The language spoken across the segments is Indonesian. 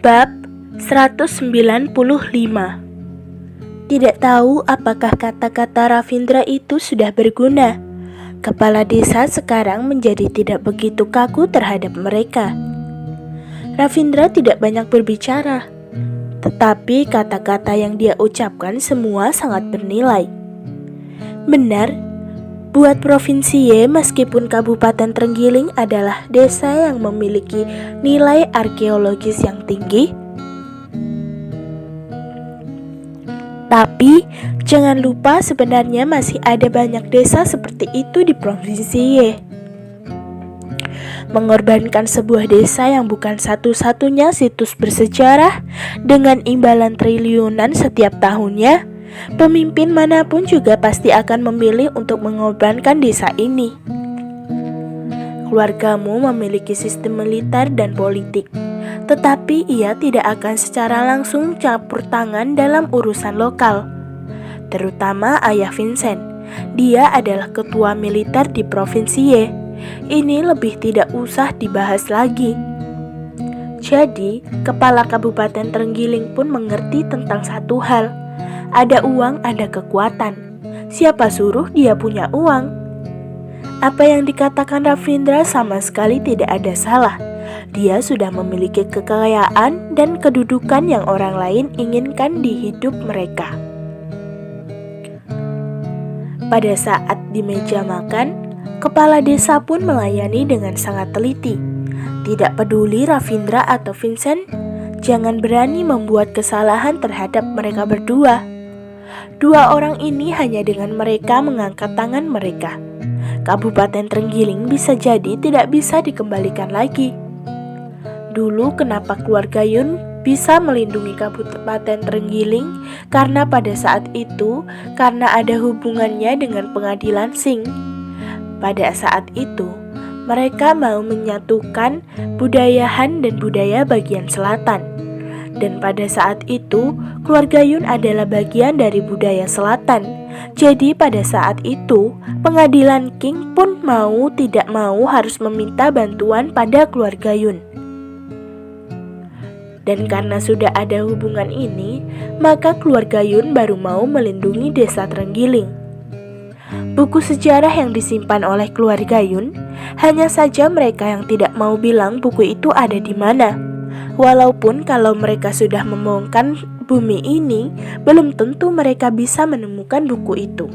Bab 195. Tidak tahu apakah kata-kata Ravindra itu sudah berguna. Kepala desa sekarang menjadi tidak begitu kaku terhadap mereka. Ravindra tidak banyak berbicara, tetapi kata-kata yang dia ucapkan semua sangat bernilai. Benar, buat Provinsi Y, meskipun Kabupaten Trenggiling adalah desa yang memiliki nilai arkeologis yang tinggi, tapi jangan lupa sebenarnya masih ada banyak desa seperti itu di Provinsi Y. Mengorbankan sebuah desa yang bukan satu-satunya situs bersejarah dengan imbalan triliunan setiap tahunnya, pemimpin manapun juga pasti akan memilih untuk mengorbankan desa ini. Keluargamu memiliki sistem militer dan politik, tetapi ia tidak akan secara langsung campur tangan dalam urusan lokal. Terutama ayah Vincent, dia adalah ketua militer di Provinsi Y. Ini lebih tidak usah dibahas lagi. Jadi, kepala Kabupaten Trenggiling pun mengerti tentang satu hal. Ada uang, ada kekuatan. Siapa suruh dia punya uang? Apa yang dikatakan Ravindra sama sekali tidak ada salah. Dia sudah memiliki kekayaan dan kedudukan yang orang lain inginkan di hidup mereka. Pada saat di meja makan, kepala desa pun melayani dengan sangat teliti. Tidak peduli Ravindra atau Vincent, jangan berani membuat kesalahan terhadap mereka berdua. Dua orang ini hanya dengan mereka mengangkat tangan mereka, Kabupaten Trenggiling bisa jadi tidak bisa dikembalikan lagi. Dulu kenapa keluarga Yun bisa melindungi Kabupaten Trenggiling? Karena pada saat itu, karena ada hubungannya dengan pengadilan Sing. Pada saat itu, mereka mau menyatukan budaya Han dan budaya bagian selatan. Dan pada saat itu, keluarga Yun adalah bagian dari budaya selatan. Jadi pada saat itu, pengadilan King pun mau tidak mau harus meminta bantuan pada keluarga Yun. Dan karena sudah ada hubungan ini, maka keluarga Yun baru mau melindungi desa Trenggiling. Buku sejarah yang disimpan oleh keluarga Yun, hanya saja mereka yang tidak mau bilang buku itu ada di mana. Walaupun kalau mereka sudah membongkar bumi ini, belum tentu mereka bisa menemukan buku itu.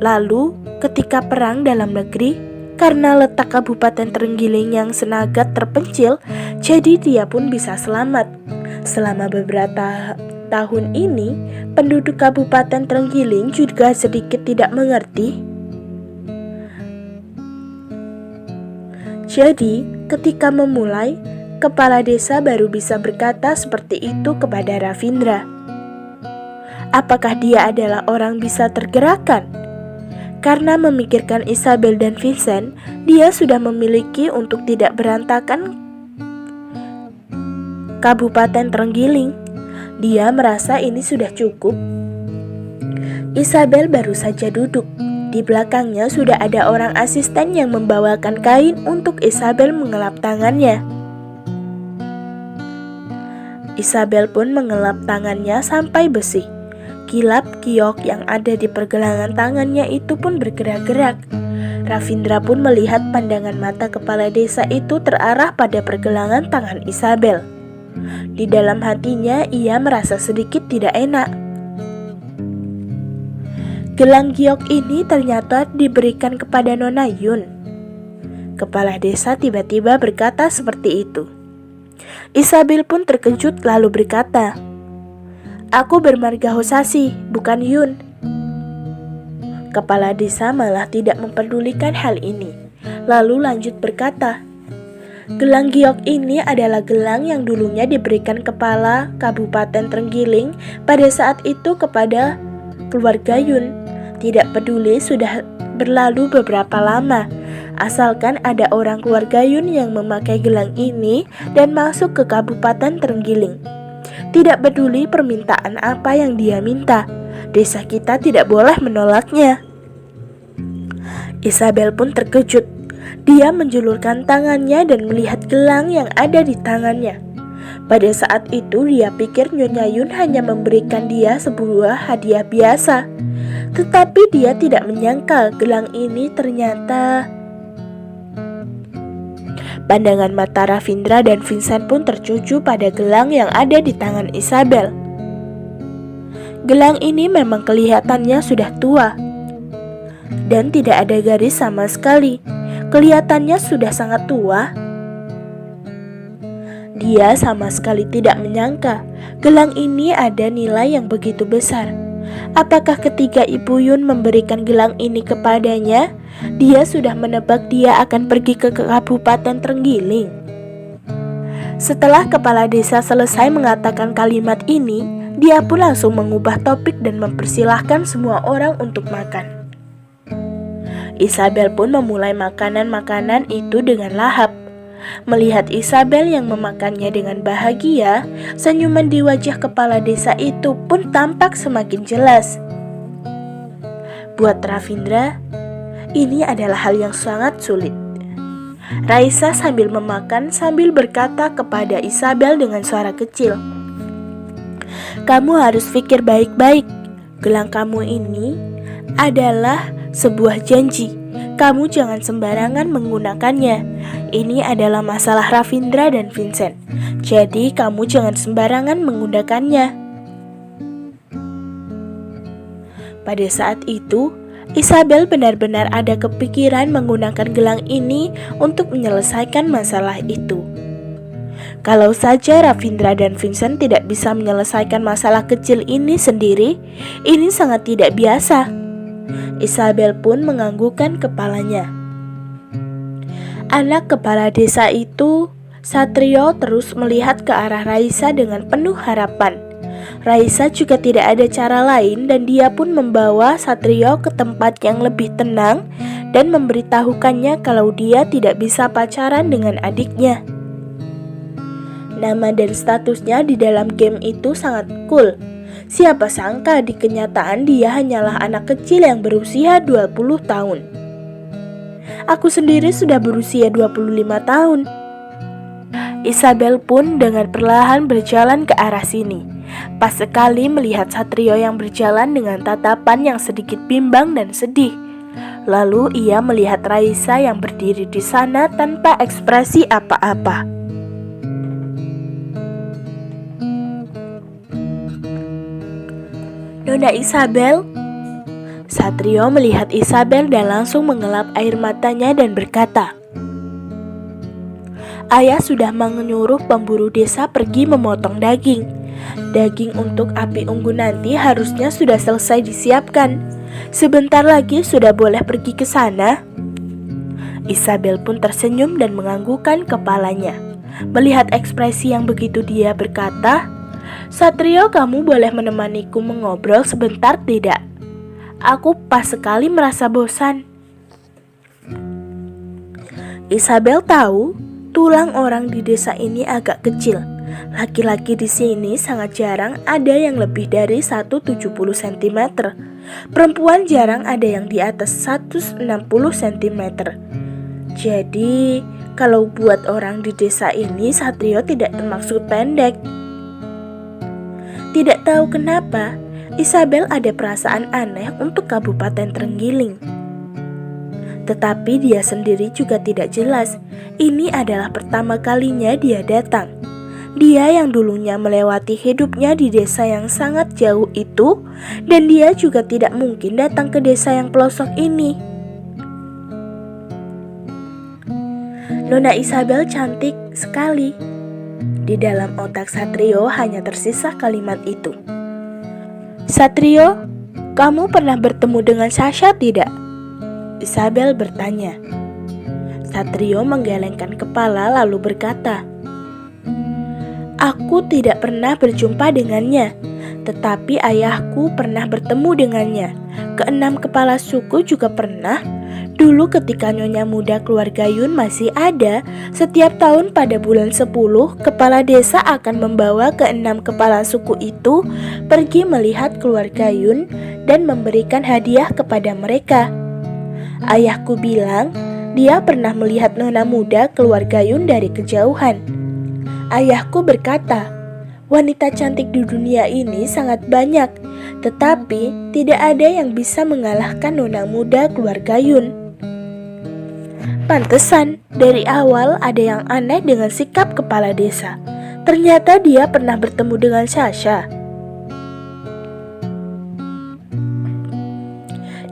Lalu, ketika perang dalam negeri, karena letak Kabupaten Trenggiling yang sangat terpencil, jadi dia pun bisa selamat. Selama beberapa tahun ini, penduduk Kabupaten Trenggiling juga sedikit tidak mengerti. Jadi, ketika memulai, kepala desa baru bisa berkata seperti itu kepada Ravindra. Apakah dia adalah orang bisa tergerakkan? Karena memikirkan Isabel dan Vincent, dia sudah memiliki untuk tidak berantakan Kabupaten Trenggiling. Dia merasa ini sudah cukup. Isabel baru saja duduk. Di belakangnya sudah ada orang asisten yang membawakan kain untuk Isabel mengelap tangannya. Isabel pun mengelap tangannya sampai bersih. Kilap giok yang ada di pergelangan tangannya itu pun bergerak-gerak. Ravindra pun melihat pandangan mata kepala desa itu terarah pada pergelangan tangan Isabel. Di dalam hatinya ia merasa sedikit tidak enak. Gelang giok ini ternyata diberikan kepada Nona Yun. Kepala desa tiba-tiba berkata seperti itu. Isabel pun terkejut lalu berkata, "Aku bermarga Hosasi, bukan Yun." Kepala desa malah tidak memperdulikan hal ini, lalu lanjut berkata, "Gelang giok ini adalah gelang yang dulunya diberikan kepala Kabupaten Trenggiling pada saat itu kepada keluarga Yun. Tidak peduli sudah berlalu beberapa lama, asalkan ada orang keluarga Yun yang memakai gelang ini dan masuk ke Kabupaten Trenggiling. Tidak peduli permintaan apa yang dia minta, desa kita tidak boleh menolaknya." Isabel pun terkejut. Dia menjulurkan tangannya dan melihat gelang yang ada di tangannya. Pada saat itu dia pikir Nyonya Yun hanya memberikan dia sebuah hadiah biasa. Tetapi dia tidak menyangka gelang ini ternyata... Pandangan mata Ravindra dan Vincent pun tertuju pada gelang yang ada di tangan Isabel. Gelang ini memang kelihatannya sudah tua dan tidak ada garis sama sekali. Kelihatannya sudah sangat tua. Dia sama sekali tidak menyangka gelang ini ada nilai yang begitu besar. Apakah ketika Ibu Yun memberikan gelang ini kepadanya, dia sudah menebak dia akan pergi ke Kabupaten Trenggiling? Setelah kepala desa selesai mengatakan kalimat ini, dia pun langsung mengubah topik dan mempersilahkan semua orang untuk makan. Isabel pun memulai makanan-makanan itu dengan lahap. Melihat Isabel yang memakannya dengan bahagia, senyuman di wajah kepala desa itu pun tampak semakin jelas. Buat Ravindra, ini adalah hal yang sangat sulit. Raisa sambil memakan sambil berkata kepada Isabel dengan suara kecil, "Kamu harus pikir baik-baik. Gelang kamu ini adalah sebuah janji. Kamu jangan sembarangan menggunakannya. Ini adalah masalah Ravindra dan Vincent. Jadi kamu jangan sembarangan menggunakannya." Pada saat itu, Isabel benar-benar ada kepikiran menggunakan gelang ini untuk menyelesaikan masalah itu. Kalau saja Ravindra dan Vincent tidak bisa menyelesaikan masalah kecil ini sendiri, ini sangat tidak biasa. Isabel pun menganggukkan kepalanya. Anak kepala desa itu, Satrio, terus melihat ke arah Raisa dengan penuh harapan. Raisa juga tidak ada cara lain dan dia pun membawa Satrio ke tempat yang lebih tenang dan memberitahukannya kalau dia tidak bisa pacaran dengan adiknya. Nama dan statusnya di dalam game itu sangat cool. Siapa sangka di kenyataan dia hanyalah anak kecil yang berusia 20 tahun. Aku sendiri sudah berusia 25 tahun. Isabel pun dengan perlahan berjalan ke arah sini. Pas sekali melihat Satrio yang berjalan dengan tatapan yang sedikit bimbang dan sedih. Lalu ia melihat Raisa yang berdiri di sana tanpa ekspresi apa-apa. "Nona Isabel?" Satrio melihat Isabel dan langsung mengelap air matanya dan berkata, "Ayah sudah menyuruh pemburu desa pergi memotong daging. Daging untuk api unggun nanti harusnya sudah selesai disiapkan. Sebentar lagi sudah boleh pergi ke sana." Isabel pun tersenyum dan menganggukkan kepalanya. Melihat ekspresi yang begitu dia berkata, "Satrio, kamu boleh menemaniku mengobrol sebentar tidak? Aku pas sekali merasa bosan." Isabel tahu tulang orang di desa ini agak kecil. Laki-laki di sini sangat jarang ada yang lebih dari 170 cm. Perempuan jarang ada yang di atas 160 cm. Jadi, kalau buat orang di desa ini, Satrio tidak termaksud pendek. Tidak tahu kenapa, Isabel ada perasaan aneh untuk Kabupaten Trenggiling. Tetapi dia sendiri juga tidak jelas. Ini adalah pertama kalinya dia datang. Dia yang dulunya melewati hidupnya di desa yang sangat jauh itu, dan dia juga tidak mungkin datang ke desa yang pelosok ini. Nona Isabel cantik sekali. Di dalam otak Satrio hanya tersisa kalimat itu. "Satrio, kamu pernah bertemu dengan Sasha tidak?" Isabel bertanya. Satrio menggelengkan kepala lalu berkata, "Aku tidak pernah berjumpa dengannya, tetapi ayahku pernah bertemu dengannya. Keenam kepala suku juga pernah. Dulu ketika Nyonya muda keluarga Yun masih ada, setiap tahun pada bulan 10, kepala desa akan membawa keenam kepala suku itu pergi melihat keluarga Yun dan memberikan hadiah kepada mereka. Ayahku bilang, dia pernah melihat nona muda keluar gayung dari kejauhan. Ayahku berkata, wanita cantik di dunia ini sangat banyak, tetapi tidak ada yang bisa mengalahkan nona muda keluar gayung. Pantesan, dari awal ada yang aneh dengan sikap kepala desa. Ternyata dia pernah bertemu dengan Sasha.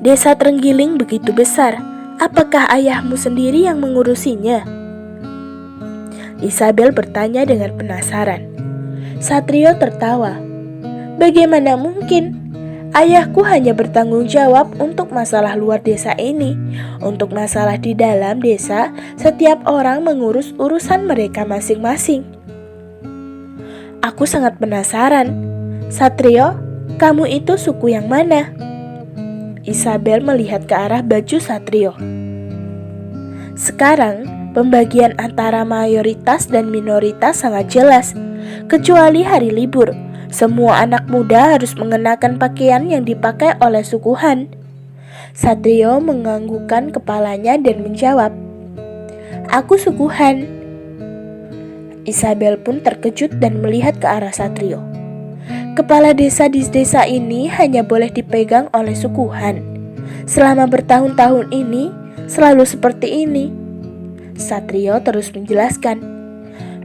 Desa Trenggiling begitu besar. Apakah ayahmu sendiri yang mengurusinya? Isabel bertanya dengan penasaran. Satrio tertawa. Bagaimana mungkin? Ayahku hanya bertanggung jawab untuk masalah luar desa ini. Untuk masalah di dalam desa, setiap orang mengurus urusan mereka masing-masing. Aku sangat penasaran. Satrio, kamu itu suku yang mana? Isabel melihat ke arah baju Satrio. Sekarang, pembagian antara mayoritas dan minoritas sangat jelas. Kecuali hari libur, semua anak muda harus mengenakan pakaian yang dipakai oleh suku Han. Satrio menganggukkan kepalanya dan menjawab, "Aku suku Han." Isabel pun terkejut dan melihat ke arah Satrio. Kepala desa di desa ini hanya boleh dipegang oleh suku Han. Selama bertahun-tahun ini, selalu seperti ini. Satrio terus menjelaskan.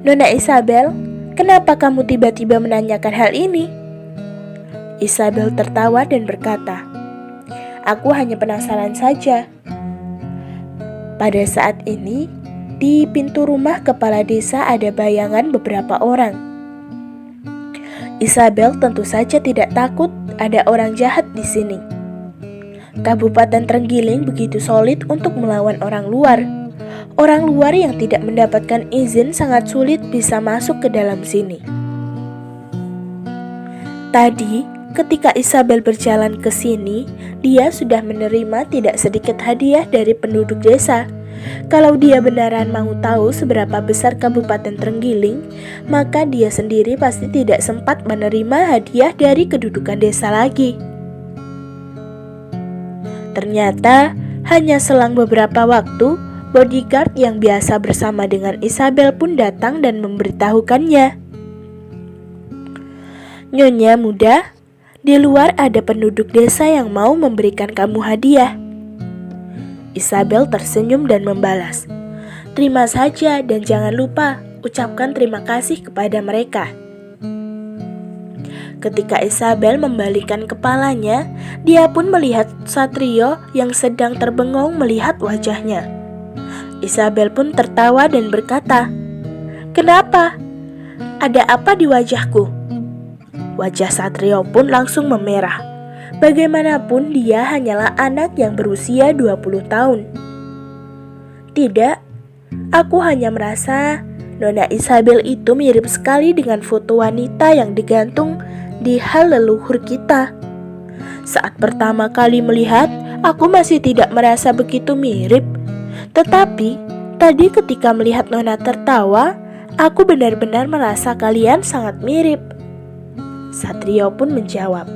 Nona Isabel, kenapa kamu tiba-tiba menanyakan hal ini? Isabel tertawa dan berkata, aku hanya penasaran saja. Pada saat ini, di pintu rumah kepala desa ada bayangan beberapa orang. Isabel tentu saja tidak takut ada orang jahat di sini. Kabupaten Trenggiling begitu solid untuk melawan orang luar. Orang luar yang tidak mendapatkan izin sangat sulit bisa masuk ke dalam sini. Tadi, ketika Isabel berjalan ke sini, dia sudah menerima tidak sedikit hadiah dari penduduk desa. Kalau dia beneran mau tahu seberapa besar Kabupaten Trenggiling, maka dia sendiri pasti tidak sempat menerima hadiah dari kedudukan desa lagi. Ternyata, hanya selang beberapa waktu, bodyguard yang biasa bersama dengan Isabel pun datang dan memberitahukannya. Nyonya muda, di luar ada penduduk desa yang mau memberikan kamu hadiah. Isabel tersenyum dan membalas, terima saja dan jangan lupa ucapkan terima kasih kepada mereka. Ketika Isabel membalikkan kepalanya, dia pun melihat Satrio yang sedang terbengong melihat wajahnya. Isabel pun tertawa dan berkata, kenapa? Ada apa di wajahku? Wajah Satrio pun langsung memerah. Bagaimanapun dia hanyalah anak yang berusia 20 tahun. Tidak, aku hanya merasa Nona Isabel itu mirip sekali dengan foto wanita yang digantung di hal leluhur kita. Saat pertama kali melihat, aku masih tidak merasa begitu mirip. Tetapi, tadi ketika melihat Nona tertawa, aku benar-benar merasa kalian sangat mirip. Satrio pun menjawab,